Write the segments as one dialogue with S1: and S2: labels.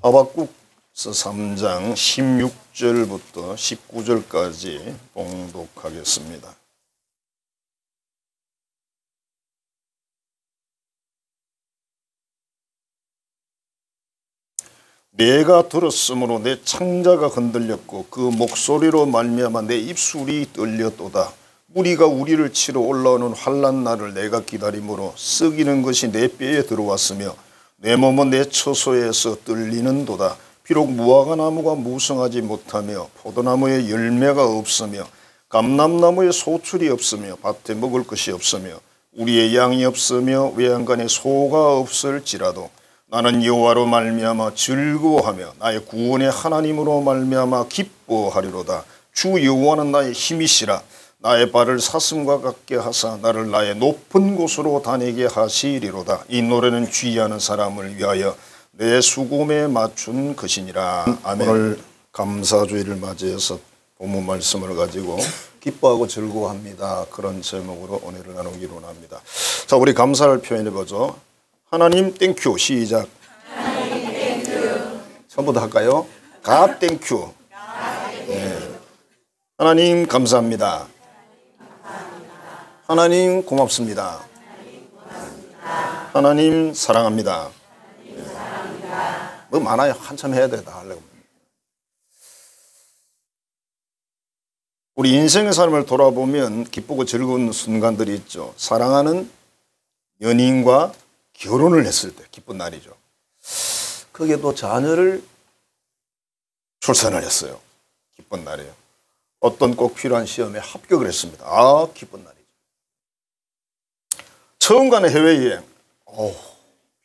S1: 하박국서 3장 16절부터 19절까지 봉독하겠습니다. 내가 들었으므로 내 창자가 흔들렸고 그 목소리로 말미암아 내 입술이 떨렸도다. 무리가 우리를 치러 올라오는 환난 날을 내가 기다림으로 썩이는 것이 내 뼈에 들어왔으며 내 몸은 내 처소에서 떨리는도다. 비록 무화과나무가 무성하지 못하며 포도나무에 열매가 없으며 감람나무에 소출이 없으며 밭에 먹을 것이 없으며 우리의 양이 없으며 외양간에 소가 없을지라도 나는 여호와로 말미암아 즐거워하며 나의 구원의 하나님으로 말미암아 기뻐하리로다. 주 여호와는 나의 힘이시라. 나의 발을 사슴과 같게 하사 나를 나의 높은 곳으로 다니게 하시리로다. 이 노래는 귀하는 사람을 위하여 내 수금에 맞춘 것이니라. 아멘. 오늘 감사주일을 맞이해서 본문 말씀을 가지고 기뻐하고 즐거워합니다. 그런 제목으로 은혜를 나누기로 합니다. 자, 우리 감사를 표현해보죠. 하나님 땡큐. 시작. 하나님 땡큐. 처음부터 할까요? 갓 땡큐. 네. 하나님 감사합니다. 하나님 고맙습니다. 하나님 사랑합니다. 뭐 많아요. 한참 해야 돼. 다 하려고. 우리 인생의 삶을 돌아보면 기쁘고 즐거운 순간들이 있죠. 사랑하는 연인과 결혼을 했을 때 기쁜 날이죠. 거기에 또 자녀를 출산을 했어요. 기쁜 날이에요. 어떤 꼭 필요한 시험에 합격을 했습니다. 아, 기쁜 날이죠. 처음 가는 해외여행.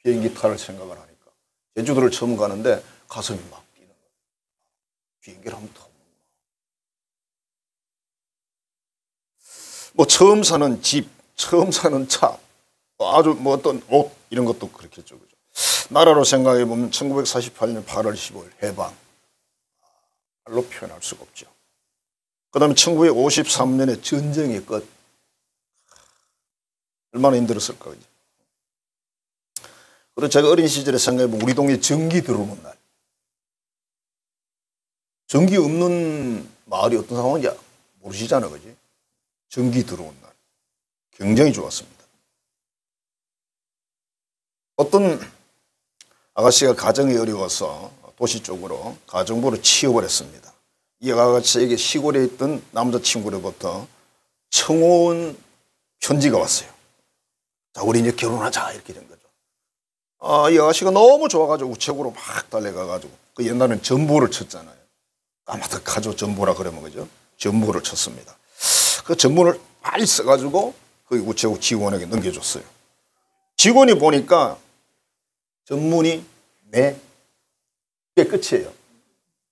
S1: 비행기 탈 생각을 하니까. 제주도를 처음 가는데 가슴이 막 뛰는 거예요. 비행기를 한번 타고. 뭐 처음 사는 집, 처음 사는 차, 아주 뭐 어떤 옷 이런 것도 그렇겠죠. 그죠? 나라로 생각해 보면 1948년 8월 15일 해방. 말로 표현할 수가 없죠. 그 다음에 1953년에 전쟁의 끝. 얼마나 힘들었을까. 그죠? 그리고 제가 어린 시절에 생각해 보면 우리 동네에 전기 들어오는 날. 전기 없는 마을이 어떤 상황인지 모르시잖아요. 그지? 전기 들어온 날. 굉장히 좋았습니다. 어떤 아가씨가 가정이 어려워서 도시 쪽으로 가정부로 취업을 했습니다. 이 아가씨에게 시골에 있던 남자친구로부터 청혼 편지가 왔어요. 자, 우리 이제 결혼하자 이렇게 된 거죠. 이 아가씨가 너무 좋아가지고 우체국으로 막 달려가가지고 그 옛날에는 전보를 쳤잖아요. 까마득하죠. 전보라 그러면 그죠. 전보를 쳤습니다. 그 전문을 빨리 써가지고 그 우체국 직원에게 넘겨줬어요. 직원이 보니까 전문이 네, 그게 끝이에요.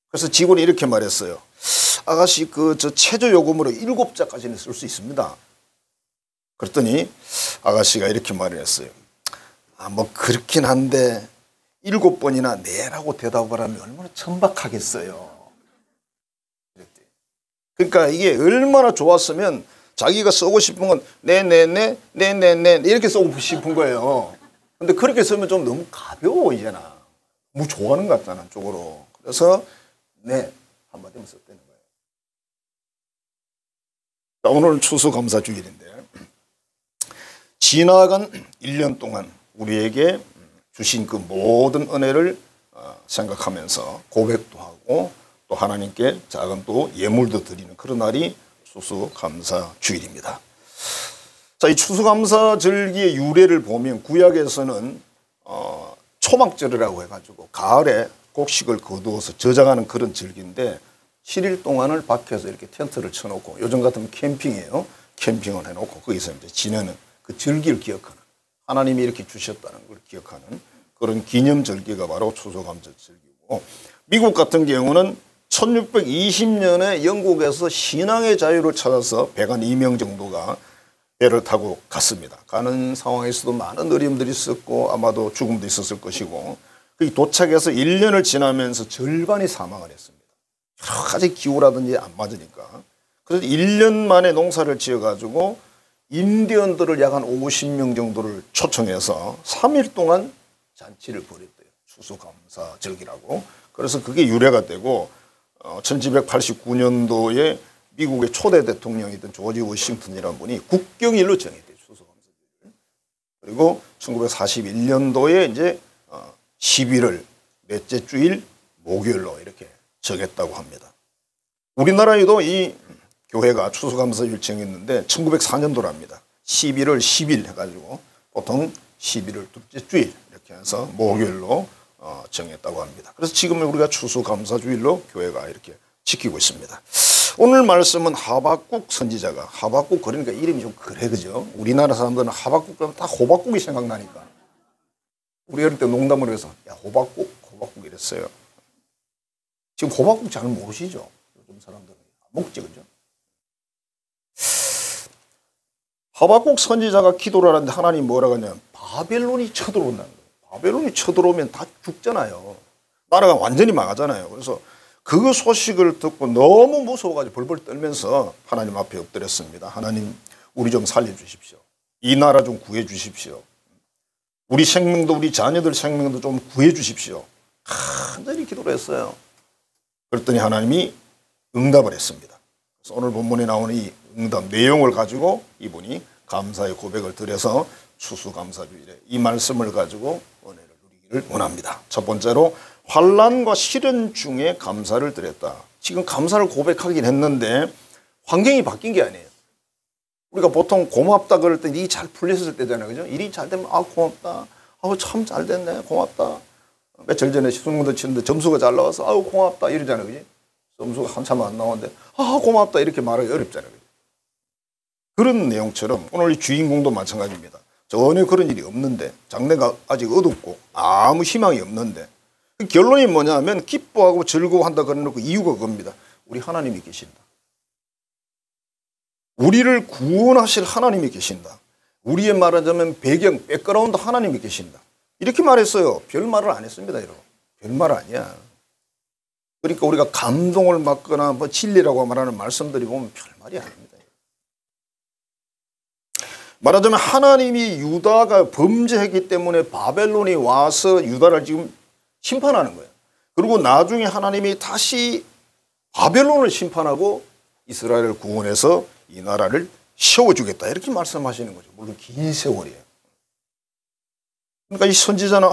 S1: 그래서 직원이 이렇게 말했어요. 아가씨 저 최저 요금으로 7자까지는 쓸 수 있습니다. 그랬더니 아가씨가 이렇게 말을 했어요. 뭐 그렇긴 한데 7번이나 네라고 대답을 하면 얼마나 천박하겠어요. 그러니까 이게 얼마나 좋았으면 자기가 쓰고 싶은 건 네네네 네네네 이렇게 쓰고 싶은 거예요. 근데 그렇게 쓰면 좀 너무 가벼워 이제나. 너무 좋아하는 것 같잖아 쪽으로. 그래서 네 한마디만 썼다는 거예요. 자, 오늘은 추수감사주일인데 지나간 1년 동안 우리에게 주신 그 모든 은혜를 생각하면서 고백도 하고 또 하나님께 작은 또 예물도 드리는 그런 날이 추수감사주일입니다. 자, 이 추수감사절기의 유래를 보면 구약에서는 초막절이라고 해가지고 가을에 곡식을 거두어서 저장하는 그런 절기인데 7일 동안을 밖에서 이렇게 텐트를 쳐놓고 요즘 같으면 캠핑이에요. 캠핑을 해놓고 거기서 이제 지내는 그 절기를 기억하는 하나님이 이렇게 주셨다는 걸 기억하는 그런 기념절기가 바로 추수감사절기고 미국 같은 경우는 1620년에 영국에서 신앙의 자유를 찾아서 배관 2명 정도가 배를 타고 갔습니다. 가는 상황에서도 많은 어려움들이 있었고 아마도 죽음도 있었을 것이고 도착해서 1년을 지나면서 절반이 사망을 했습니다. 여러 가지 기후라든지 안 맞으니까. 그래서 1년 만에 농사를 지어가지고 인디언들을 약 한 50명 정도를 초청해서 3일 동안 잔치를 벌였대요. 추수감사절기라고. 그래서 그게 유래가 되고 1789년도에 미국의 초대 대통령이던 조지 워싱턴이라는 분이 국경일로 정했대요. 추수감사절기를. 그리고 1941년도에 이제 11월 넷째 주일 목요일로 이렇게 정했다고 합니다. 우리나라에도 이 교회가 추수감사절 정했는데 1904년도랍니다. 11월 10일 해가지고 보통 11월 둘째 주일 이렇게 해서 목요일로 정했다고 합니다. 그래서 지금은 우리가 추수감사주일로 교회가 이렇게 지키고 있습니다. 오늘 말씀은 하박국 선지자가, 하박국 그러니까 이름이 좀 그래, 그죠? 우리나라 사람들은 하박국 그러면 다 호박국이 생각나니까. 우리 어릴 때 농담을 해서 야 호박국 이랬어요. 지금 호박국 잘 모르시죠? 요즘 사람들은 안 먹지, 그죠? 하박국 선지자가 기도를 하는데 하나님 뭐라고 하냐면 바벨론이 쳐들어온다는 거예요. 바벨론이 쳐들어오면 다 죽잖아요. 나라가 완전히 망하잖아요. 그래서 그 소식을 듣고 너무 무서워가지고 벌벌 떨면서 하나님 앞에 엎드렸습니다. 하나님 우리 좀 살려주십시오. 이 나라 좀 구해주십시오. 우리 생명도 우리 자녀들 생명도 좀 구해주십시오. 간절히 기도를 했어요. 그랬더니 하나님이 응답을 했습니다. 그래서 오늘 본문에 나오는 이 응답 내용을 가지고 이분이 감사의 고백을 드려서 추수감사주일에 이 말씀을 가지고 은혜를 누리기를 원합니다. 첫 번째로 환난과 시련 중에 감사를 드렸다. 지금 감사를 고백하긴 했는데 환경이 바뀐 게 아니에요. 우리가 보통 고맙다 그럴 때 일이 잘 풀렸을 때잖아요. 그죠? 일이 잘 되면 고맙다. 참 잘 됐네. 고맙다. 며칠 전에 수능도 치는데 점수가 잘 나와서 고맙다 이러잖아요. 그지? 점수가 한참 안 나오는데 고맙다 이렇게 말하기 어렵잖아요. 그죠? 그런 내용처럼 오늘 이 주인공도 마찬가지입니다. 전혀 그런 일이 없는데 장래가 아직 어둡고 아무 희망이 없는데 그 결론이 뭐냐면 기뻐하고 즐거워한다 그러는 그 이유가 그겁니다. 우리 하나님이 계신다. 우리를 구원하실 하나님이 계신다. 우리의 말하자면 배경, 백그라운드 하나님이 계신다. 이렇게 말했어요. 별말을 안 했습니다. 여러분. 별말 아니야. 그러니까 우리가 감동을 받거나 뭐 진리라고 말하는 말씀들이 보면 별말이 아닙니다. 말하자면 하나님이 유다가 범죄했기 때문에 바벨론이 와서 유다를 지금 심판하는 거예요. 그리고 나중에 하나님이 다시 바벨론을 심판하고 이스라엘을 구원해서 이 나라를 세워주겠다 이렇게 말씀하시는 거죠. 물론 긴 세월이에요. 그러니까 이 선지자는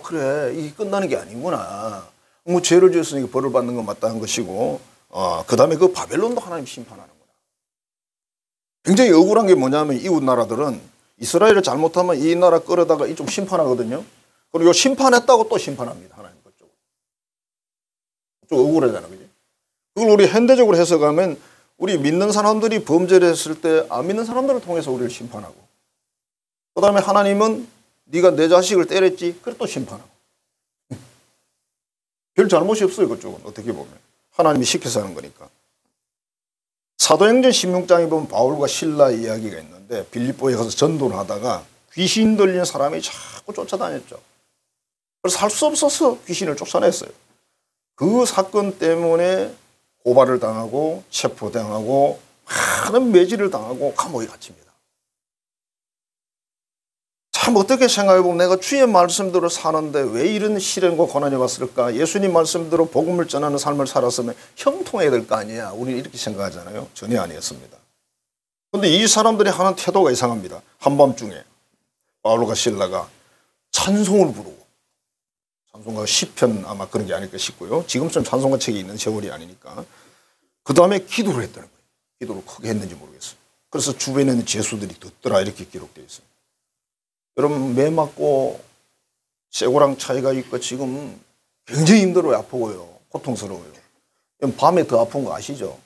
S1: 그래 이게 끝나는 게 아니구나. 뭐 죄를 지었으니까 벌을 받는 건 마땅한 것이고 그 다음에 그 바벨론도 하나님 심판하는구나. 굉장히 억울한 게 뭐냐면 이웃 나라들은 이스라엘을 잘못하면 이 나라 끌어다가 이쪽 심판하거든요. 그리고 심판했다고 또 심판합니다. 하나님 그쪽. 좀 억울하잖아. 그지? 그걸 우리 현대적으로 해석하면 우리 믿는 사람들이 범죄를 했을 때 안 믿는 사람들을 통해서 우리를 심판하고 그 다음에 하나님은 네가 내 자식을 때렸지? 그래 또 심판하고. 별 잘못이 없어요. 그쪽은 어떻게 보면. 하나님이 시켜서 하는 거니까. 사도행전 16장에 보면 바울과 실라 이야기가 있는데 빌립보에 가서 전도를 하다가 귀신 들린 사람이 자꾸 쫓아다녔죠. 그래서 할 수 없어서 귀신을 쫓아냈어요. 그 사건 때문에 고발을 당하고 체포당하고 많은 매질을 당하고 감옥에 갇힙니다. 참 어떻게 생각해보면 내가 주의 말씀대로 사는데 왜 이런 시련과 고난이 왔을까? 예수님 말씀대로 복음을 전하는 삶을 살았으면 형통해야 될 거 아니야. 우리는 이렇게 생각하잖아요. 전혀 아니었습니다. 그런데 이 사람들이 하는 태도가 이상합니다. 한밤중에 바울과 실라가 찬송을 부르고 찬송가 시편 아마 그런 게 아닐까 싶고요. 지금처럼 찬송가 책이 있는 세월이 아니니까. 그 다음에 기도를 했다는 거예요. 기도를 크게 했는지 모르겠어요. 그래서 주변에 있는 죄수들이 듣더라 이렇게 기록되어 있어요. 여러분 매 맞고 쇠고랑 차이가 있고 지금 굉장히 힘들어요. 아프고요. 고통스러워요. 밤에 더 아픈 거 아시죠?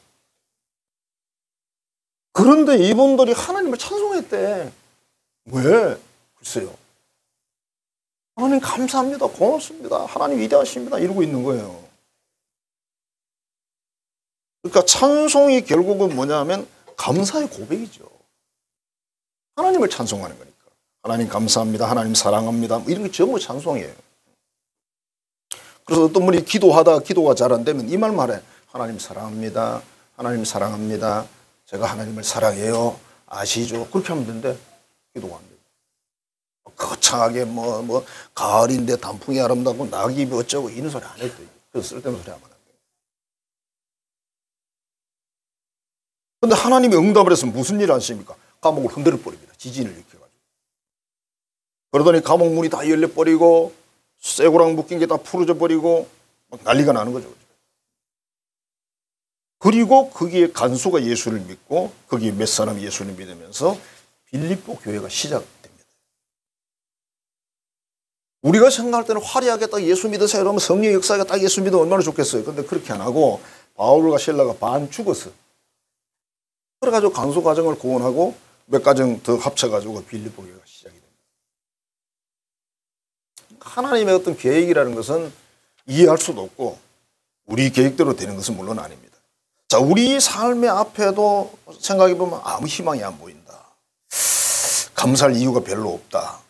S1: 그런데 이분들이 하나님을 찬송했대. 왜? 글쎄요. 하나님 감사합니다. 고맙습니다. 하나님 위대하십니다. 이러고 있는 거예요. 그러니까 찬송이 결국은 뭐냐면 감사의 고백이죠. 하나님을 찬송하는 거니까. 하나님 감사합니다. 하나님 사랑합니다. 뭐 이런 게 전부 찬송이에요. 그래서 어떤 분이 기도하다가 기도가 잘 안 되면 이 말 말해. 하나님 사랑합니다. 하나님 사랑합니다. 제가 하나님을 사랑해요. 아시죠? 그렇게 하면 되는데 기도가 안 돼요. 거창하게 가을인데 단풍이 아름답고 낙엽이 어쩌고 이런 소리 안 해도 돼요. 그래서 쓸데없는 소리 하면 안 돼요. 그런데 하나님이 응답을 해서 무슨 일을 하십니까? 감옥을 흔들어 버립니다. 지진을 일으켜가지고. 그러더니 감옥 문이 다 열려버리고 쇠고랑 묶인 게 다 풀어져 버리고 막 난리가 나는 거죠. 그리고 거기에 간수가 예수를 믿고 거기에 몇 사람이 예수를 믿으면서 빌립보 교회가 시작됩니다. 우리가 생각할 때는 화려하게 딱 예수 믿으세요 이러면 성령 역사가 딱 예수 믿으면 얼마나 좋겠어요. 그런데 그렇게 안 하고 바울과 실라가 반 죽었어. 그래가지고 간수 가정을 구원하고 몇 가정 더 합쳐가지고 빌립보 교회가 시작이 됩니다. 하나님의 어떤 계획이라는 것은 이해할 수도 없고 우리 계획대로 되는 것은 물론 아닙니다. 자, 우리 삶의 앞에도 생각해보면 아무 희망이 안 보인다. 감사할 이유가 별로 없다.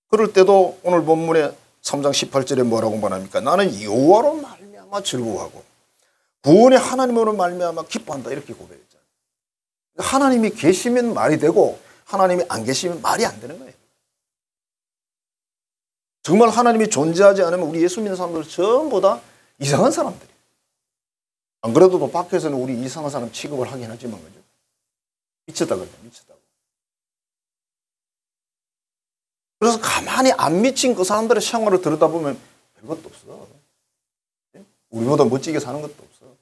S1: 그럴 때도 오늘 본문에 3장 18절에 뭐라고 말합니까? 나는 여호와로 말미암아 즐거워하고 구원의 하나님으로 말미암아 기뻐한다. 이렇게 고백했잖아요. 하나님이 계시면 말이 되고 하나님이 안 계시면 말이 안 되는 거예요. 정말 하나님이 존재하지 않으면 우리 예수 믿는 사람들 전부 다 이상한 사람들이에요. 안 그래도 또 밖에서는 우리 이상한 사람 취급을 하긴 하지만 그죠? 미쳤다 그래요. 미쳤다고. 그래서 가만히 안 미친 그 사람들의 생활을 들여다보면 별것도 없어. 우리보다 멋지게 사는 것도 없어.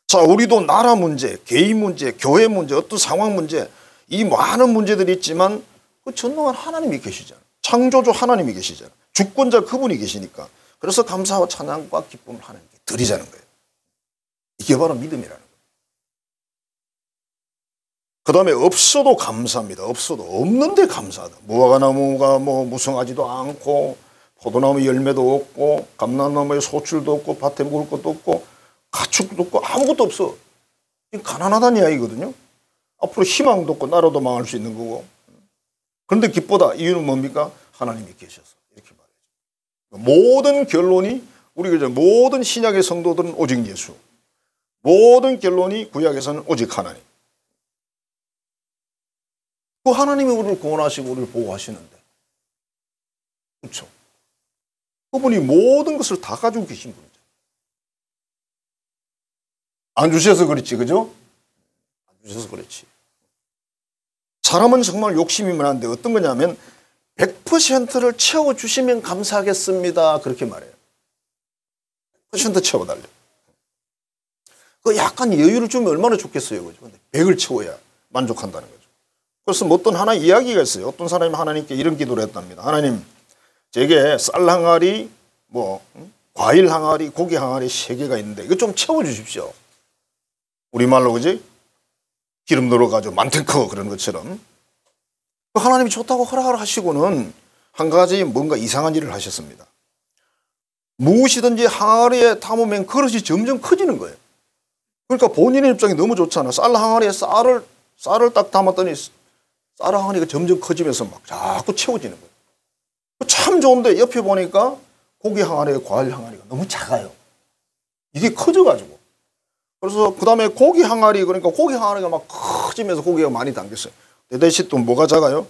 S1: 자, 우리도 나라 문제, 개인 문제, 교회 문제, 어떤 상황 문제, 이 많은 문제들이 있지만 그 전능한 하나님이 계시잖아. 창조주 하나님이 계시잖아. 주권자 그분이 계시니까. 그래서 감사와 찬양과 기쁨을 하나님께 드리자는 거예요. 이게 바로 믿음이라는 거예요. 그 다음에 없어도 감사합니다. 없어도 없는데 감사하다. 무화과나무가 무성하지도 않고 포도나무 열매도 없고 감람나무에 소출도 없고 밭에 먹을 것도 없고 가축도 없고 아무것도 없어. 가난하다는 이야기거든요. 앞으로 희망도 없고 나라도 망할 수 있는 거고. 그런데 기쁘다. 이유는 뭡니까? 하나님이 계셔서. 이렇게 말해요. 모든 결론이 우리가 모든 신약의 성도들은 오직 예수. 모든 결론이 구약에서는 오직 하나님. 그 하나님이 우리를 구원하시고 우리를 보호하시는데. 그렇죠. 그분이 모든 것을 다 가지고 계신 분이죠. 안 주셔서 그렇지, 그죠? 안 주셔서 그렇지. 사람은 정말 욕심이 많은데 어떤 거냐면 100%를 채워주시면 감사하겠습니다. 그렇게 말해요. 100% 채워달래요. 그 약간 여유를 주면 얼마나 좋겠어요. 그죠? 근데 100을 채워야 만족한다는 거죠. 그래서 어떤 하나 이야기가 있어요. 어떤 사람이 하나님께 이런 기도를 했답니다. 하나님, 제게 쌀 항아리, 과일 항아리, 고기 항아리 3개가 있는데 이거 좀 채워주십시오. 우리말로 그지? 기름 넣어가지고 만탱크 그런 것처럼. 하나님이 좋다고 허락을 하시고는 한 가지 뭔가 이상한 일을 하셨습니다. 무엇이든지 항아리에 담으면 그릇이 점점 커지는 거예요. 그러니까 본인의 입장이 너무 좋잖아. 쌀 항아리에 쌀을 딱 담았더니 쌀 항아리가 점점 커지면서 막 자꾸 채워지는 거예요. 참 좋은데 옆에 보니까 고기 항아리에 과일 항아리가 너무 작아요. 이게 커져가지고. 그래서 그 다음에 고기 항아리, 그러니까 고기 항아리가 막 커지면서 고기가 많이 담겼어요. 대신 또 뭐가 작아요?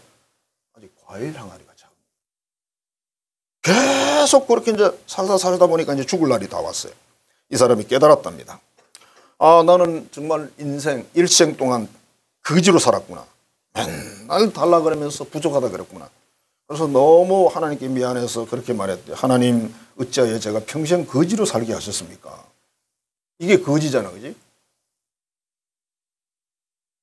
S1: 아직 과일 항아리가 작아요. 계속 그렇게 이제 살다 보니까 이제 죽을 날이 다 왔어요. 이 사람이 깨달았답니다. 아, 나는 정말 일생 동안 거지로 살았구나. 맨날 달라 그러면서 부족하다 그랬구나. 그래서 너무 하나님께 미안해서 그렇게 말했대요. 하나님, 어찌하여 제가 평생 거지로 살게 하셨습니까? 이게 거지잖아, 그지?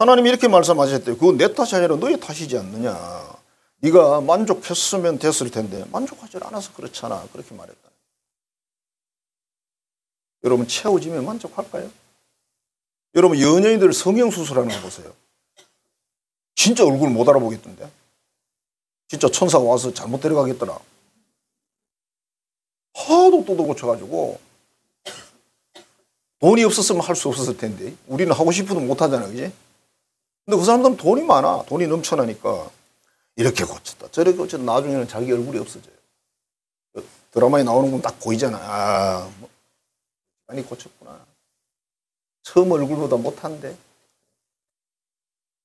S1: 하나님이 이렇게 말씀하셨대요. 그건 내 탓이 아니라 너의 탓이지 않느냐. 네가 만족했으면 됐을 텐데 만족하지 않아서 그렇잖아. 그렇게 말했다. 여러분, 채워지면 만족할까요? 여러분, 연예인들 성형수술하는 거 보세요. 진짜 얼굴 못 알아보겠던데. 진짜 천사가 와서 잘못 데려가겠더라. 하도 뜯어 고쳐가지고 돈이 없었으면 할 수 없었을 텐데 우리는 하고 싶어도 못하잖아, 그지? 근데 그 사람들은 돈이 많아. 돈이 넘쳐나니까 이렇게 고쳤다 저렇게 고쳤다. 나중에는 자기 얼굴이 없어져요. 드라마에 나오는 건 딱 보이잖아. 많이 고쳤구나. 처음 얼굴보다 못한데.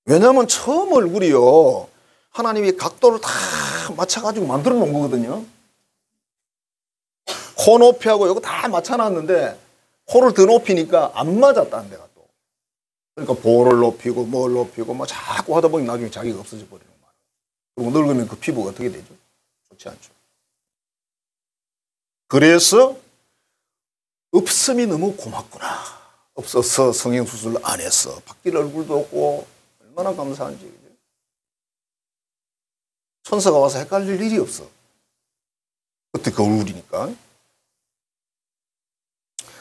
S1: 왜냐하면 처음 얼굴이요, 하나님이 각도를 다 맞춰가지고 만들어 놓은 거거든요. 코 높이하고 이거 다 맞춰놨는데 코를 더 높이니까 안 맞았다는 데가 또. 그러니까 볼을 높이고 뭘 높이고 뭐 자꾸 하다 보니 나중에 자기가 없어져 버리는 거예요. 그리고 늙으면 그 피부가 어떻게 되죠? 좋지 않죠. 그래서 없음이 너무 고맙구나. 없어서 성형수술 안 했어. 바뀔 얼굴도 없고 얼마나 감사한지. 천사가 와서 헷갈릴 일이 없어. 그때 그 얼굴이니까.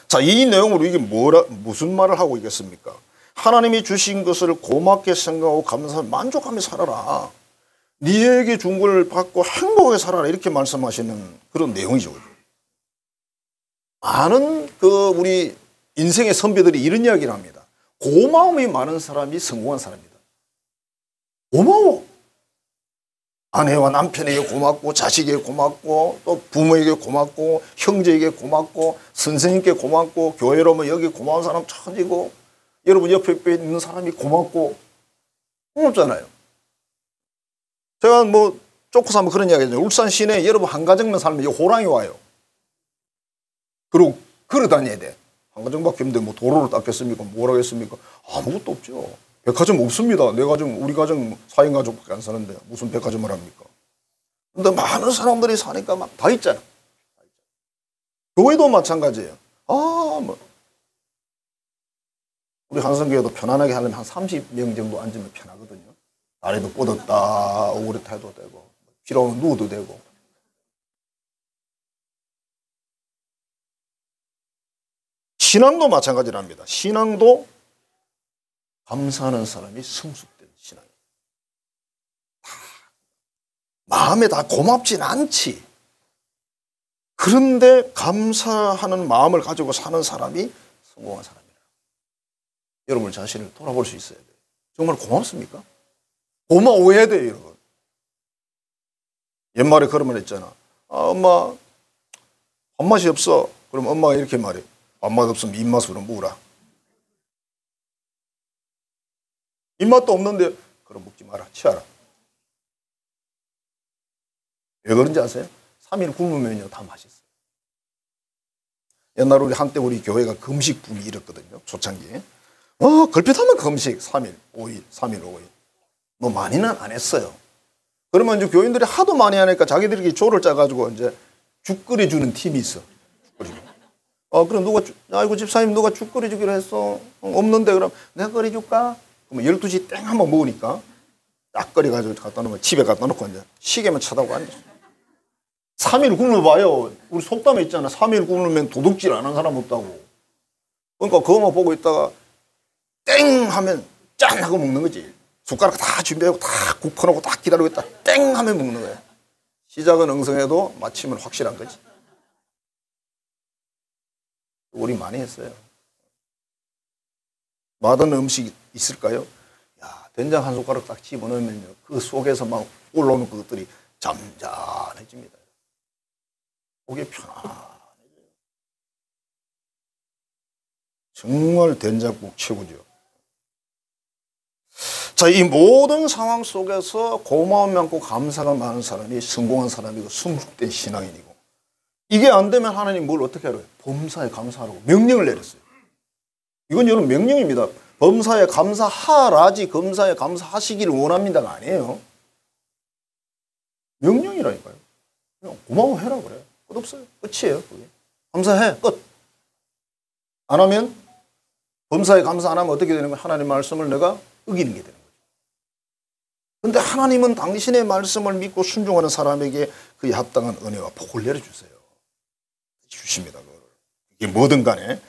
S1: 자, 이 내용으로 이게 무슨 말을 하고 있겠습니까? 하나님이 주신 것을 고맙게 생각하고 감사하며 만족하며 살아라. 네에게 준 걸 받고 행복하게 살아라. 이렇게 말씀하시는 그런 내용이죠. 많은 우리 인생의 선배들이 이런 이야기를 합니다. 고마움이 많은 사람이 성공한 사람이다. 고마워. 아내와 남편에게 고맙고, 자식에게 고맙고, 또 부모에게 고맙고, 형제에게 고맙고, 선생님께 고맙고, 교회로 오면 여기 고마운 사람 천지고, 여러분 옆에 있는 사람이 고맙고, 고맙잖아요. 제가 뭐 쪼고 사면 그런 이야기 하잖아요. 울산 시내에 여러분 한가정만 살면 호랑이 와요. 그리고 걸어 다녀야 돼. 한가정밖에 없는데 뭐 도로를 닦겠습니까? 뭘 하겠습니까? 아무것도 없죠. 백화점 없습니다. 내 가정, 우리 가정 4인 가족밖에 안 사는데 무슨 백화점을 합니까? 근데 많은 사람들이 사니까 막 다 있잖아. 교회도 마찬가지예요. 우리 한성교회도 편안하게 하려면 한 30명 정도 앉으면 편하거든요. 다리도 뻗었다, 오그렸다 해도 되고, 필요하면 누워도 되고. 신앙도 마찬가지랍니다. 신앙도 감사하는 사람이 성숙된 신앙이에요. 마음에 다 고맙진 않지. 그런데 감사하는 마음을 가지고 사는 사람이 성공한 사람이에요. 여러분 자신을 돌아볼 수 있어야 돼요. 정말 고맙습니까? 고마워해야 돼요, 여러분. 옛말에 그런 말 했잖아. 엄마 밥맛이 없어. 그럼 엄마가 이렇게 말해. 밥맛 없으면 입맛으로 먹으라. 입맛도 없는데 그럼 먹지 마라. 치아라. 왜 그런지 아세요? 3일 굶으면요 다 맛있어요. 옛날 한때 우리 교회가 금식 붐이 일었거든요. 초창기에. 걸핏하면 금식 3일, 5일, 3일, 5일. 뭐 많이는 안 했어요. 그러면 이제 교인들이 하도 많이 하니까 자기들이 조를 짜가지고 이제 죽 끓여주는 팀이 있어. 죽 끓여주고. 그럼 아이고 집사님 누가 죽 끓여주기로 했어. 없는데 그럼 내가 끓여줄까? 그러면 12시 땡 한번 먹으니까 딱 끓여가지고 갖다 놓으면 집에 갖다 놓고 이제 시계만 쳐다보고 앉았어. 3일 굶어봐요. 우리 속담에 있잖아. 3일 굶으면 도둑질 안 한 사람 없다고. 그러니까 그거만 보고 있다가 땡 하면 짠 하고 먹는 거지. 숟가락 다 준비하고 다 국 퍼놓고 딱 기다리고 있다. 땡 하면 먹는 거야. 시작은 엉성해도 마침은 확실한 거지. 우리 많이 했어요. 맛없는 음식이 있을까요? 야, 된장 한 숟가락 딱 집어넣으면 그 속에서 막 올라오는 것들이 잠잠해집니다. 속이 편안해져요. 정말 된장국 최고죠. 자, 이 모든 상황 속에서 고마움 많고 감사가 많은 사람이 성공한 사람이고 성숙된 신앙인이고, 이게 안 되면 하나님 뭘 어떻게 하래요? 범사에 감사하라고 명령을 내렸어요. 이건 여러분 명령입니다. 범사에 감사하라지 범사에 감사하시기를 원합니다가 아니에요. 명령이라니까요. 그냥 고마워해라 그래요. 끝 없어요. 끝이에요. 그게. 감사해. 끝. 안 하면 범사에 감사 안 하면 어떻게 되는 거예요? 하나님 말씀을 내가 어기는 게 되는 거죠. 그런데 하나님은 당신의 말씀을 믿고 순종하는 사람에게 그에 합당한 은혜와 복을 내려주세요. 주십니다. 이게 뭐든 간에.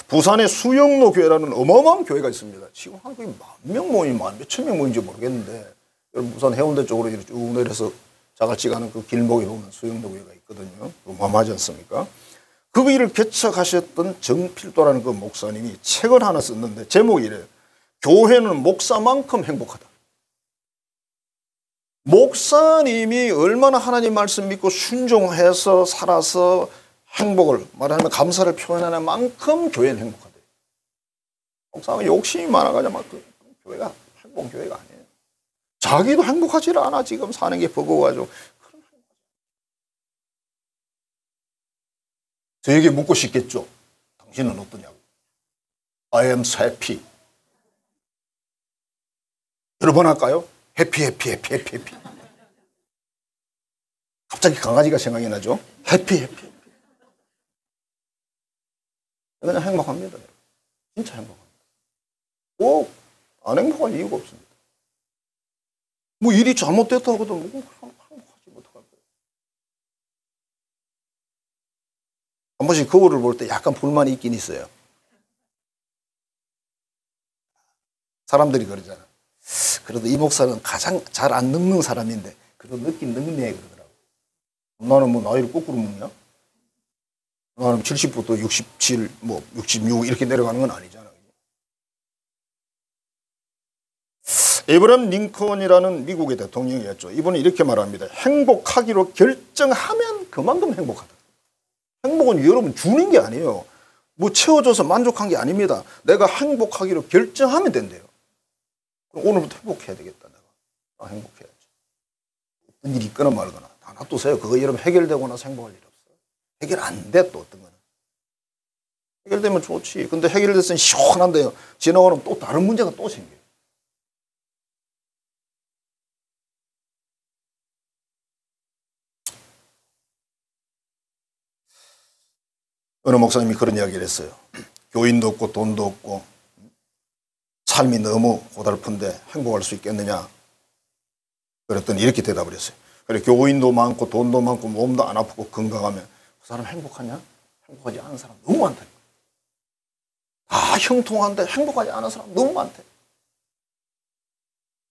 S1: 부산에 수영로 교회라는 어마어마한 교회가 있습니다. 지금 한 거의 10,000명 모임, 몇천 명 모임인지 모르겠는데, 여러분 부산 해운대 쪽으로 이렇게 쭉 내려서 자갈치 가는 그 길목에 보면 수영로 교회가 있거든요. 어마어마하지 않습니까? 그 일을 개척하셨던 정필도라는 그 목사님이 책을 하나 썼는데 제목이 이래요. 교회는 목사만큼 행복하다. 목사님이 얼마나 하나님 말씀 믿고 순종해서 살아서 행복을 말하자면 감사를 표현하는 만큼 교회는 행복하대요. 목사가 욕심이 많아가지고 막 교회가 행복 교회가 아니에요. 자기도 행복하지 않아. 지금 사는 게 버거워가지고. 저에게 묻고 싶겠죠. 당신은 어떠냐고. I am so happy. 여러 번 할까요? 해피. 갑자기 강아지가 생각이 나죠. 해피. 그냥 행복합니다. 진짜 행복합니다. 꼭 안 행복할 이유가 없습니다. 뭐 일이 잘못됐다고 해도 뭐 행복하지 못할 거예요. 한 번씩 거울을 볼 때 약간 불만이 있긴 있어요. 사람들이 그러잖아. 그래도 이 목사는 가장 잘 안 늙는 사람인데 그래도 늙긴 늙네 그러더라고. 나는 뭐 나이를 거꾸로 먹냐? 나는 70부터 67, 뭐 66 이렇게 내려가는 건 아니잖아. 에이브람 링컨이라는 미국의 대통령이었죠. 이분은 이렇게 말합니다. 행복하기로 결정하면 그만큼 행복하다. 행복은 여러분 주는 게 아니에요. 뭐 채워줘서 만족한 게 아닙니다. 내가 행복하기로 결정하면 된대요. 그럼 오늘부터 행복해야 되겠다. 내가 행복해야지. 어떤 일이 있거나 말거나 다 놔두세요. 그거 여러분 해결되고 나서 행복할 일 없어요. 해결 안 돼 또 어떤 거는. 해결되면 좋지. 근데 해결됐으면 시원한데요. 지나가면 또 다른 문제가 또 생겨요. 어느 목사님이 그런 이야기를 했어요. 교인도 없고 돈도 없고 삶이 너무 고달픈데 행복할 수 있겠느냐. 그랬더니 이렇게 대답을 했어요. 그래 교인도 많고 돈도 많고 몸도 안 아프고 건강하면 그 사람 행복하냐? 행복하지 않은 사람 너무 많다. 다 형통한데 행복하지 않은 사람 너무 많대.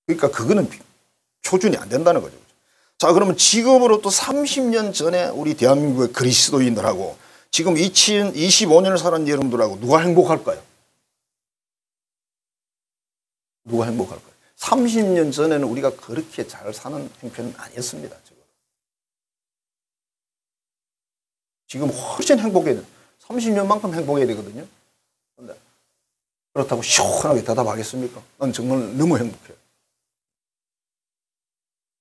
S1: 그러니까 그거는 표준이 안 된다는 거죠. 자, 그러면 지금으로 또 30년 전에 우리 대한민국의 그리스도인들하고 지금 2025년을 사는 여러분들하고 누가 행복할까요? 누가 행복할까요? 30년 전에는 우리가 그렇게 잘 사는 형편은 아니었습니다. 지금 훨씬 행복해야 돼요. 30년만큼 행복해야 되거든요. 그런데 그렇다고 시원하게 대답하겠습니까? 난 정말 너무 행복해요.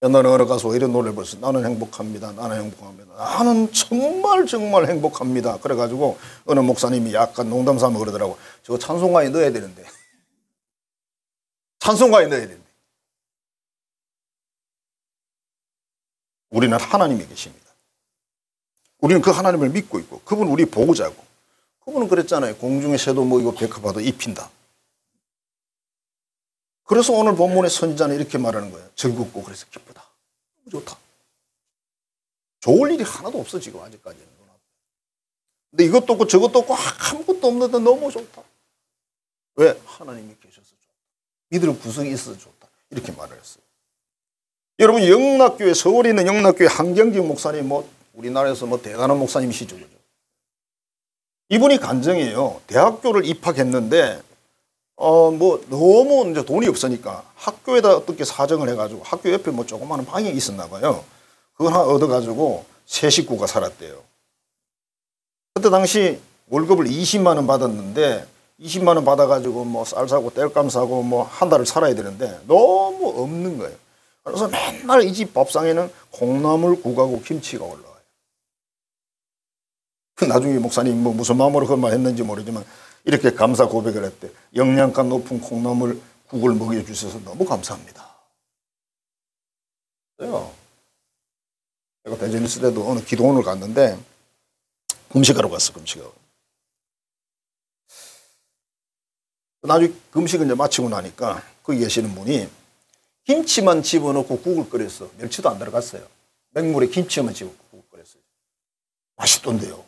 S1: 옛날에 어느 가수 이런 노래를 불렀어요. 나는 행복합니다. 나는 행복합니다. 나는 정말 행복합니다. 그래가지고 어느 목사님이 약간 농담 삼아 그러더라고. 저거 찬송가에 넣어야 되는데. 찬송가에 넣어야 되는데. 우리는 하나님이 계십니다. 우리는 그 하나님을 믿고 있고 그분 우리 보호자고 그분은 그랬잖아요. 공중의 새도 모이고 백합화도 입힌다. 그래서 오늘 본문의 선지자는 이렇게 말하는 거예요. 즐겁고 그래서 기쁘다. 너무 좋다. 좋을 일이 하나도 없어 지금 아직까지는. 근데 이것도 없고 저것도 없고 아무것도 없는데 너무 좋다. 왜? 하나님이 계셔서 좋다. 믿을 구성이 있어서 좋다. 이렇게 말을 했어요. 여러분 영락교회 서울에 있는 영락교회 한경직 목사님 뭐 우리나라에서 뭐 대단한 목사님이시죠. 이분이 간증이에요. 대학교를 입학했는데 뭐 너무 이제 돈이 없으니까 학교에다 어떻게 사정을 해가지고 학교 옆에 뭐 조그마한 방이 있었나 봐요. 그걸 하나 얻어가지고 세 식구가 살았대요. 그때 당시 월급을 20만 원 받았는데 20만 원 받아가지고 뭐 쌀 사고 땔감 사고 뭐 한 달을 살아야 되는데 너무 없는 거예요. 그래서 맨날 이 집 밥상에는 콩나물 국하고 김치가 올라와요. 나중에 목사님 뭐 무슨 마음으로 그런 말 했는지 모르지만 이렇게 감사 고백을 했대. 영양가 높은 콩나물 국을 먹여주셔서 너무 감사합니다. 그래요. 제가 대전에 있을 때도 어느 기도원을 갔는데 금식하러 갔어. 금식하러. 나중에 금식을 이제 마치고 나니까 거기 계시는 분이 김치만 집어넣고 국을 끓였어. 멸치도 안 들어갔어요. 맹물에 김치만 집어넣고 국을 끓였어요. 맛있던데요.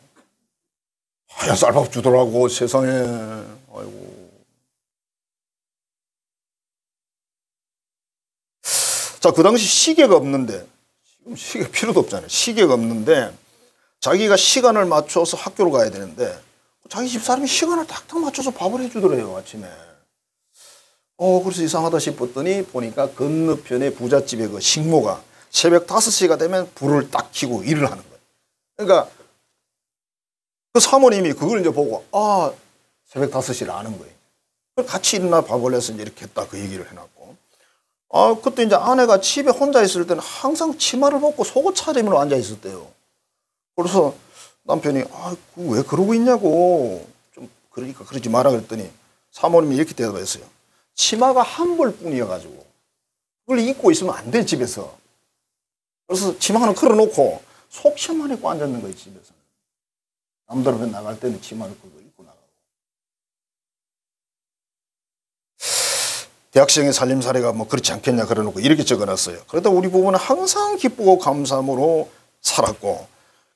S1: 하얀 쌀밥 주더라고 세상에. 아이고. 자, 그 당시 시계가 없는데 지금 시계 필요도 없잖아요. 시계가 없는데 자기가 시간을 맞춰서 학교를 가야 되는데 자기 집사람이 시간을 딱딱 맞춰서 밥을 해주더래요 아침에. 그래서 이상하다 싶었더니 보니까 건너편에 부잣집의 그 식모가 새벽 5시가 되면 불을 딱 켜고 일을 하는 거예요. 그러니까 그 사모님이 그걸 이제 보고 새벽 5시를 아는 거예요. 같이 일어나 밥을 해서 이제 이렇게 했다 그 얘기를 해놨고, 그때 이제 아내가 집에 혼자 있을 때는 항상 치마를 벗고 속옷 차림으로 앉아 있었대요. 그래서 남편이 왜 그러고 있냐고, 좀 그러니까 그러지 마라 그랬더니 사모님이 이렇게 대답했어요. 치마가 한 벌뿐이어가지고 그걸 입고 있으면 안 돼 집에서. 그래서 치마는 걸어놓고 속옷만 입고 앉았는 거예요 집에서. 남들은 나갈 때는 치마를 그거 입고 나가고. 대학생의 살림살이가 뭐 그렇지 않겠냐 그래놓고 이렇게 적어놨어요. 그러다 우리 부부는 항상 기쁘고 감사함으로 살았고,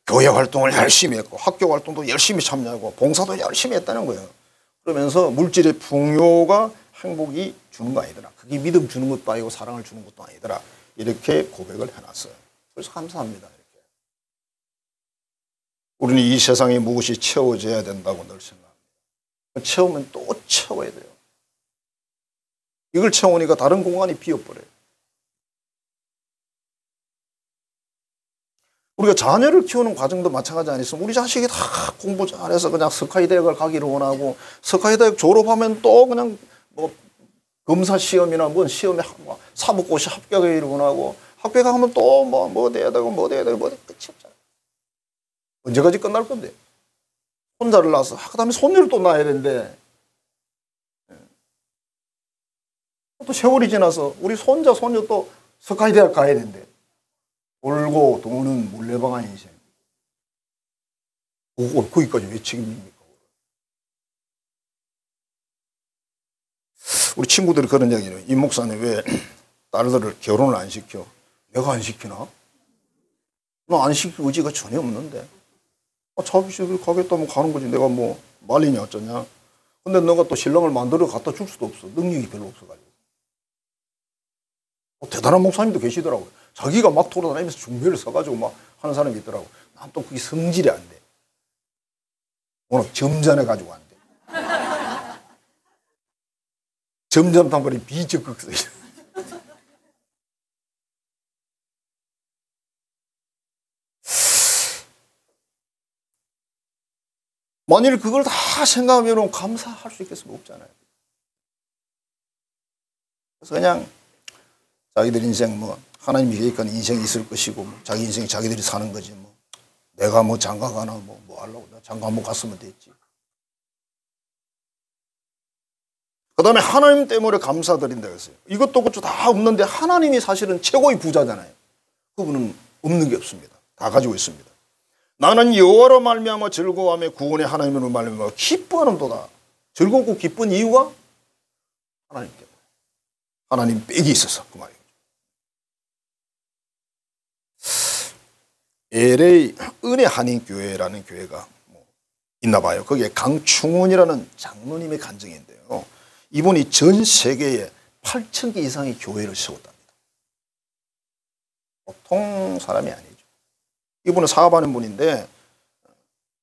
S1: 교회 활동을 열심히 했고, 학교 활동도 열심히 참여하고, 봉사도 열심히 했다는 거예요. 그러면서 물질의 풍요가 행복이 주는 거 아니더라. 그게 믿음 주는 것도 아니고 사랑을 주는 것도 아니더라. 이렇게 고백을 해놨어요. 그래서 감사합니다. 이렇게. 우리는 이 세상에 무엇이 채워져야 된다고 늘 생각합니다. 채우면 또 채워야 돼요. 이걸 채우니까 다른 공간이 비어버려요. 우리가 자녀를 키우는 과정도 마찬가지 아니겠습니까? 우리 자식이 다 공부 잘해서 그냥 스카이 대학을 가기를 원하고, 스카이 대학 졸업하면 또 그냥 뭐 검사 시험이나 뭔 시험에 사법고시 합격하기를 원하고, 합격하면 또 뭐 돼야 되고 뭐 돼야 되고 뭐 끝이 없잖아요. 언제까지 끝날 건데? 손자를 낳아서 그다음에 손녀를 또 낳아야 되는데, 또 세월이 지나서 우리 손자 손녀 또 스카이 대학 가야 되는데, 돌고 도는 물레방아 인생. 거기까지 왜 책임집니까? 우리 친구들이 그런 얘기는, 이 목사님 왜 딸들을 결혼을 안 시켜? 내가 안 시키나? 나 안 시킬 의지가 전혀 없는데. 자기 집을 가겠다면 가는 거지. 내가 뭐 말리냐 어쩌냐. 근데 너가 또 신랑을 만들어 갖다 줄 수도 없어. 능력이 별로 없어가지고. 대단한 목사님도 계시더라고요. 자기가 막 돌아다니면서 중매를 서가지고 막 하는 사람이 있더라고. 난 또 그게 성질이 안 돼. 오늘 점잖해가지고 안 돼. 점잖단 말이 비적극 써. 만일 그걸 다 생각하면 감사할 수 있겠으면 없잖아요. 그래서 그냥 자기들 인생 뭐 하나님이 계획한 인생이 있을 것이고, 뭐 자기 인생 자기들이 사는 거지, 뭐 내가 뭐 장가 가나 뭐 하려고. 내가 장가 한번 갔으면 됐지. 그 다음에 하나님 때문에 감사드린다 그랬어요. 이것도 그것도 다 없는데 하나님이 사실은 최고의 부자잖아요. 그분은 없는 게 없습니다. 다 가지고 있습니다. 나는 여호와로 말미암아 즐거워하며 구원의 하나님으로 말미암아 기뻐하는도다. 즐겁고 기쁜 이유가 하나님 때문에. 하나님 빽이 있어서 그 말이에요. LA 은혜 한인교회라는 교회가 뭐 있나 봐요. 거기에 강충훈이라는 장로님의 간증인데요. 이분이 전 세계에 8,000개 이상의 교회를 세웠답니다. 보통 사람이 아니죠. 이분은 사업하는 분인데,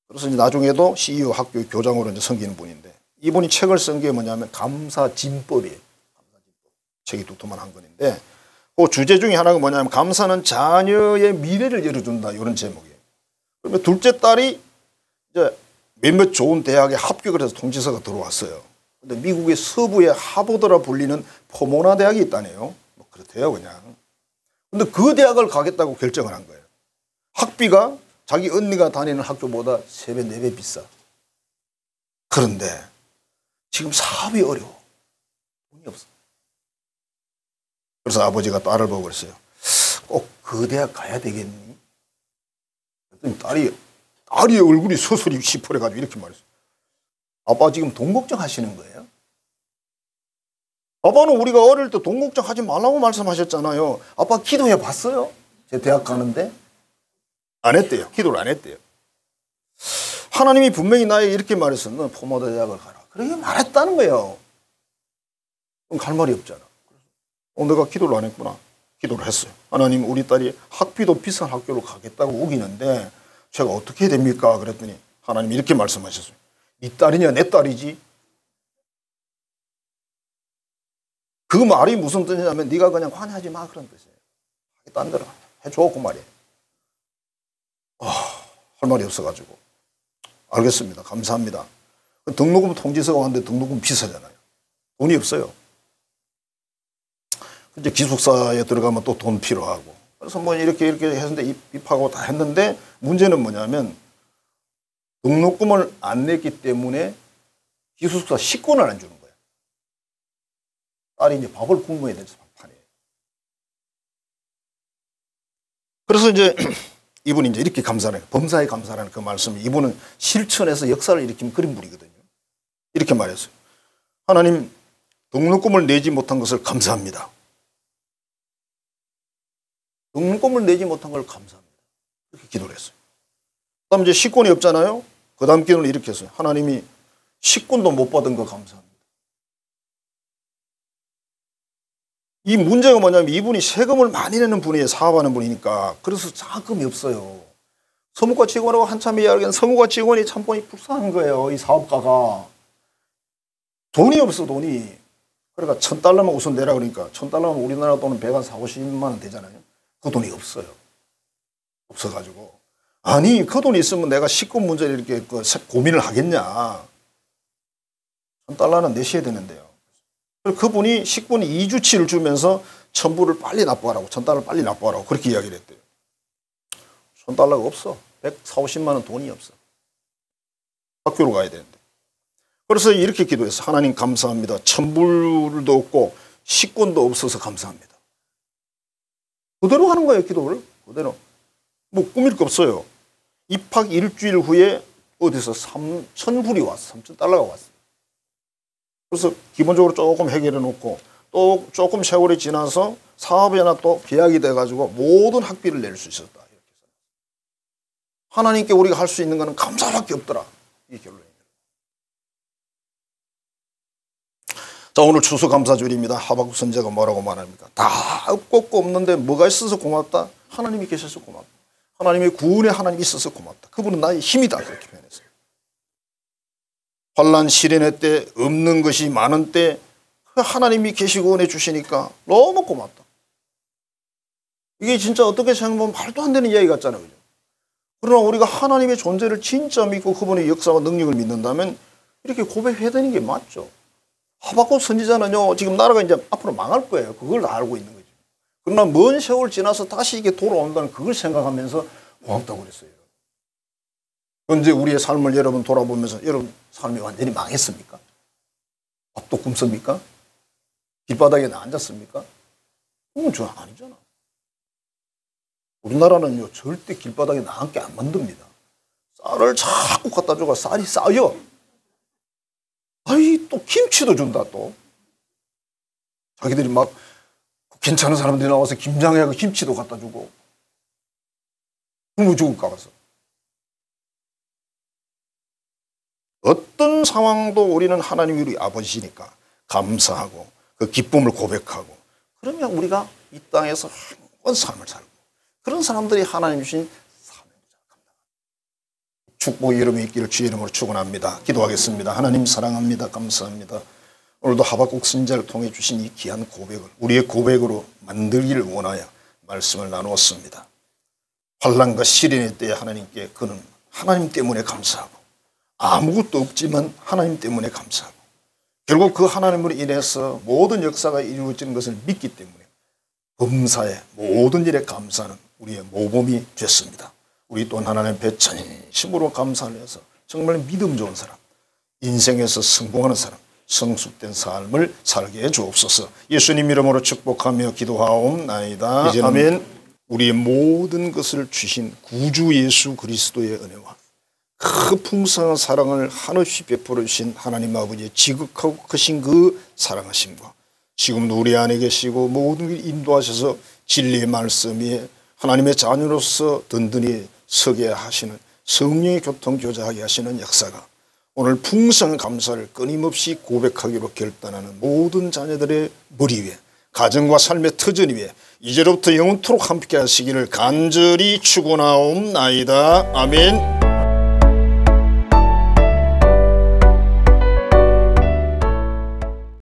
S1: 그래서 이제 나중에도 CEO 학교 교장으로 이제 섬기는 분인데, 이분이 책을 쓴 게 뭐냐면 감사진법이에요. 감사진법. 책이 두툼한 한 권인데, 그 주제 중에 하나가 뭐냐면 감사는 자녀의 미래를 열어준다, 이런 제목이에요. 그러면 둘째 딸이 이제 몇몇 좋은 대학에 합격을 해서 통지서가 들어왔어요. 근데 미국의 서부의 하버드라 불리는 포모나 대학이 있다네요. 뭐 그렇대요 그냥. 근데 그 대학을 가겠다고 결정을 한 거예요. 학비가 자기 언니가 다니는 학교보다 3배, 4배 비싸. 그런데 지금 사업이 어려워. 돈이 없어. 그래서 아버지가 딸을 보고 그랬어요. 꼭 그 대학 가야 되겠니? 그랬더니 딸이 얼굴이 서서히 시퍼래가지고 이렇게 말했어요. 아빠 지금 돈 걱정하시는 거예요? 아빠는 우리가 어릴 때 돈 걱정하지 말라고 말씀하셨잖아요. 아빠 기도해 봤어요? 제 대학 가는데? 안 했대요. 기도를 안 했대요. 하나님이 분명히 나에게 이렇게 말했어. 너 포모나 대학을 가라. 그렇게 말했다는 거예요. 그럼 갈 말이 없잖아. 내가 기도를 안 했구나. 기도를 했어요. 하나님, 우리 딸이 학비도 비싼 학교로 가겠다고 우기는데 제가 어떻게 해야 됩니까? 그랬더니 하나님이 이렇게 말씀하셨어요. 네 딸이냐 내 딸이지? 그 말이 무슨 뜻이냐면 네가 그냥 화내지 마 그런 뜻이에요. 딴 데로 해줘 그 말이에요. 할 말이 없어가지고 알겠습니다. 감사합니다. 등록금 통지서가 왔는데 등록금 비싸잖아요. 돈이 없어요. 이제 기숙사에 들어가면 또 돈 필요하고. 그래서 뭐 이렇게 했는데 입학하고 다 했는데 문제는 뭐냐면 등록금을 안 냈기 때문에 기숙사 식권을 안 주는 거예요. 딸이 이제 밥을 굶어야 돼서 판이에요. 그래서 이제 이분이 이제 이렇게 감사하는, 범사에 감사하는 그 말씀, 이분은 실천해서 역사를 일으키면 그런 분이거든요. 이렇게 말했어요. 하나님, 등록금을 내지 못한 것을 감사합니다. 등록금을 내지 못한 걸 감사합니다. 이렇게 기도를 했어요. 그 다음 이제 식권이 없잖아요. 그 다음 기도는 이렇게 했어요. 하나님이 식권도 못 받은 거 감사합니다. 이 문제가 뭐냐면 이분이 세금을 많이 내는 분이에요. 사업하는 분이니까. 그래서 자금이 없어요. 서무과 직원하고 한참 이야기한 서무과 직원이 참 보니 불쌍한 거예요. 이 사업가가. 돈이 없어, 돈이. 그러니까 $1,000만 우선 내라 그러니까 $1,000면 우리나라 돈은 140~50만 원 되잖아요. 그 돈이 없어요. 없어가지고. 아니, 그 돈이 있으면 내가 식권 문제를 이렇게 고민을 하겠냐. $1,000는 내셔야 되는데요. 그분이 식권 2주치를 주면서 $1,000을 빨리 납부하라고, $1,000 빨리 납부하라고 그렇게 이야기를 했대요. $1,000가 없어. 140~50만 원 돈이 없어. 학교로 가야 되는데. 그래서 이렇게 기도했어. 하나님 감사합니다. $1,000도 없고 식권도 없어서 감사합니다. 그대로 하는 거예요, 기도를. 그대로. 뭐 꾸밀 거 없어요. 입학 일주일 후에 어디서 $3,000이 왔어. $3,000가 왔어. 그래서 기본적으로 조금 해결해 놓고 또 조금 세월이 지나서 사업이 하나 또 계약이 돼가지고 모든 학비를 낼 수 있었다. 이렇게. 하나님께 우리가 할 수 있는 것은 감사밖에 없더라. 이 결론입니다. 자, 오늘 추수감사절입니다. 하박국 선지자가 뭐라고 말합니까? 다 없고 없는데 뭐가 있어서 고맙다? 하나님이 계셔서 고맙다. 하나님의 구원에 하나님이 있어서 고맙다. 그분은 나의 힘이다. 그렇게 표현했어요. 환난 시련의 때, 없는 것이 많은 때 하나님이 계시고 은혜 주시니까 너무 고맙다. 이게 진짜 어떻게 생각하면 말도 안 되는 이야기 같잖아요. 그죠? 그러나 우리가 하나님의 존재를 진짜 믿고 그분의 역사와 능력을 믿는다면 이렇게 고백해야 되는 게 맞죠. 하박국 선지자는요, 지금 나라가 이제 앞으로 망할 거예요. 그걸 다 알고 있는 거죠. 그러나 먼 세월 지나서 다시 이게 돌아온다는 그걸 생각하면서 고맙다고 그랬어요. 언제 우리의 삶을 여러분 돌아보면서 여러분 삶이 완전히 망했습니까? 밥도 굶습니까? 길바닥에 앉았습니까? 그건 저 아니잖아. 우리나라는요 절대 길바닥에 앉게 안 만듭니다. 쌀을 자꾸 갖다 주고 쌀이 싸요. 아이 또 김치도 준다 또. 자기들이 막 괜찮은 사람들이 나와서 김장해하고 김치도 갖다 주고. 너무 죽을까 봐서. 어떤 상황도 우리는 하나님이 우리 아버지니까 감사하고 그 기쁨을 고백하고 그러면 우리가 이 땅에서 한번 삶을 살고 그런 사람들이 하나님 주신 사명을 감당합니다. 축복의 이름이 있기를 주의 이름으로 축원합니다. 기도하겠습니다. 하나님 사랑합니다. 감사합니다. 오늘도 하박국 선지자를 통해 주신 이 귀한 고백을 우리의 고백으로 만들기를 원하여 말씀을 나누었습니다. 환난과 시련의 때에 하나님께 그는 하나님 때문에 감사하고 아무것도 없지만 하나님 때문에 감사하고 결국 그 하나님으로 인해서 모든 역사가 이루어지는 것을 믿기 때문에 범사의 모든 일에 감사하는 우리의 모범이 됐습니다. 우리 또한 하나님 앞에 전심으로 감사를 해서 정말 믿음 좋은 사람, 인생에서 성공하는 사람, 성숙된 삶을 살게 해 주옵소서. 예수님 이름으로 축복하며 기도하옵나이다. 이제는 우리의 모든 것을 주신 구주 예수 그리스도의 은혜와 그 풍성한 사랑을 한없이 베풀어 주신 하나님 아버지의 지극하고 크신 그 사랑하심과 지금도 우리 안에 계시고 모든 걸 인도하셔서 진리의 말씀 위에 하나님의 자녀로서 든든히 서게 하시는 성령의 교통교제하게 하시는 역사가 오늘 풍성한 감사를 끊임없이 고백하기로 결단하는 모든 자녀들의 머리 위에 가정과 삶의 터전 위에 이제로부터 영원토록 함께 하시기를 간절히 축원하옵나이다. 아멘.